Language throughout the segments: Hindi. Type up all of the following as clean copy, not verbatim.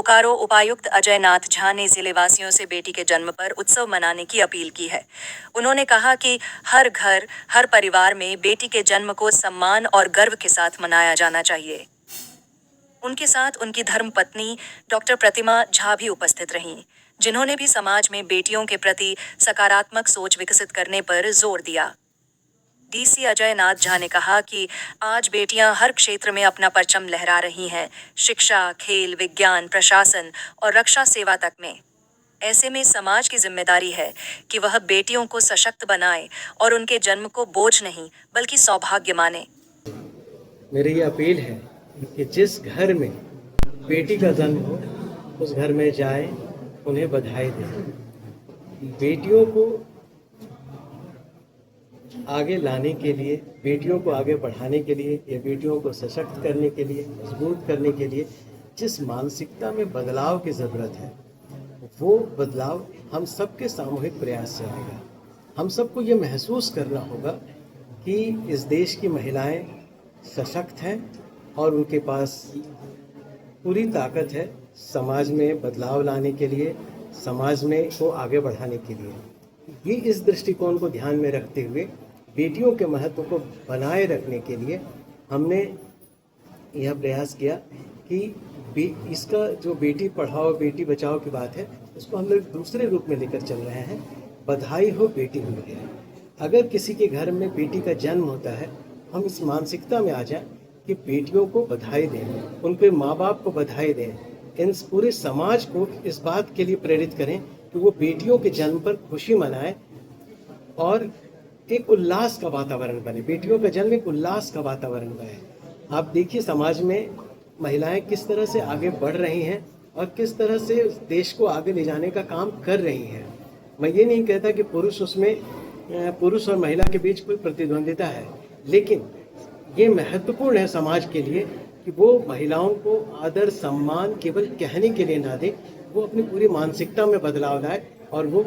बोकारो उपायुक्त अजय नाथ झा ने जिलेवासियों से बेटी के जन्म पर उत्सव मनाने की अपील की है। उन्होंने कहा कि हर घर, हर परिवार में बेटी के जन्म को सम्मान और गर्व के साथ मनाया जाना चाहिए। उनके साथ उनकी धर्मपत्नी डॉक्टर प्रतिमा झा भी उपस्थित रहीं, जिन्होंने भी समाज में बेटियों के प्रति सकारात्मक सोच विकसित करने पर जोर दिया। डीसी अजय नाथ झा ने कहा कि आज बेटियां हर क्षेत्र में अपना परचम लहरा रही हैं, शिक्षा, खेल, विज्ञान, प्रशासन और रक्षा सेवा तक में। ऐसे में समाज की जिम्मेदारी है कि वह बेटियों को सशक्त बनाए और उनके जन्म को बोझ नहीं बल्कि सौभाग्य माने। मेरी ये अपील है कि जिस घर में बेटी का जन्म हो उस घर में जाए, उन्हें बधाई दें। बेटियों को आगे लाने के लिए, बेटियों को आगे बढ़ाने के लिए या बेटियों को सशक्त करने के लिए, मजबूत करने के लिए जिस मानसिकता में बदलाव की ज़रूरत है, वो बदलाव हम सबके सामूहिक प्रयास से आएगा। हम सबको ये महसूस करना होगा कि इस देश की महिलाएं सशक्त हैं और उनके पास पूरी ताकत है समाज में बदलाव लाने के लिए, समाज में को आगे बढ़ाने के लिए। ये इस दृष्टिकोण को ध्यान में रखते हुए बेटियों के महत्व को बनाए रखने के लिए हमने यह प्रयास किया कि इसका जो बेटी पढ़ाओ बेटी बचाओ की बात है, उसको हम लोग दूसरे रूप में लेकर चल रहे हैं। बधाई हो बेटी हो गया। अगर किसी के घर में बेटी का जन्म होता है, हम इस मानसिकता में आ जाए कि बेटियों को बधाई दें, उनके माँ बाप को बधाई दें, इन पूरे समाज को इस बात के लिए प्रेरित करें कि वो बेटियों के जन्म पर खुशी मनाएं और एक उल्लास का वातावरण बने। बेटियों का जन्म एक उल्लास का वातावरण बने। आप देखिए समाज में महिलाएं किस तरह से आगे बढ़ रही हैं और किस तरह से देश को आगे ले जाने का काम कर रही हैं। मैं ये नहीं कहता कि पुरुष और महिला के बीच कोई प्रतिद्वंदिता है, लेकिन ये महत्वपूर्ण है समाज के लिए कि वो महिलाओं को आदर सम्मान केवल कहने के लिए ना दे, वो अपनी पूरी मानसिकता में बदलाव लाए और वो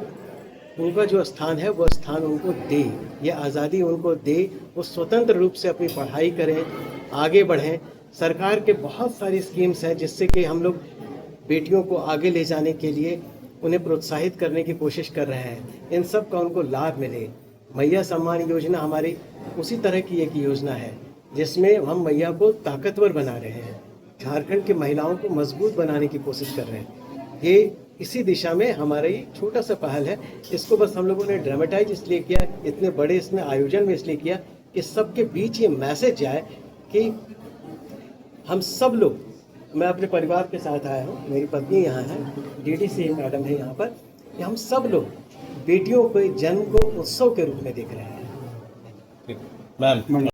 उनका जो स्थान है वो स्थान उनको दे, ये आज़ादी उनको दे, वो स्वतंत्र रूप से अपनी पढ़ाई करें, आगे बढ़ें। सरकार के बहुत सारी स्कीम्स हैं जिससे कि हम लोग बेटियों को आगे ले जाने के लिए उन्हें प्रोत्साहित करने की कोशिश कर रहे हैं। इन सब का उनको लाभ मिले। मैया सम्मान योजना हमारी उसी तरह की एक योजना है जिसमें हम मैया को ताकतवर बना रहे हैं, झारखंड की महिलाओं को मजबूत बनाने की कोशिश कर रहे हैं। ये इसी दिशा में हमारा ये छोटा सा पहल है। इसको बस हम लोगों ने ड्रामेटाइज इसलिए किया, इतने बड़े इसमें आयोजन में इसलिए किया कि सबके बीच ये मैसेज जाए कि हम सब लोग, मैं अपने परिवार के साथ आया हूँ, मेरी पत्नी यहाँ है, डीडीसी मैडम है यहाँ पर, कि हम सब लोग बेटियों के जन्म को उत्सव के रूप में देख रहे हैं। मैम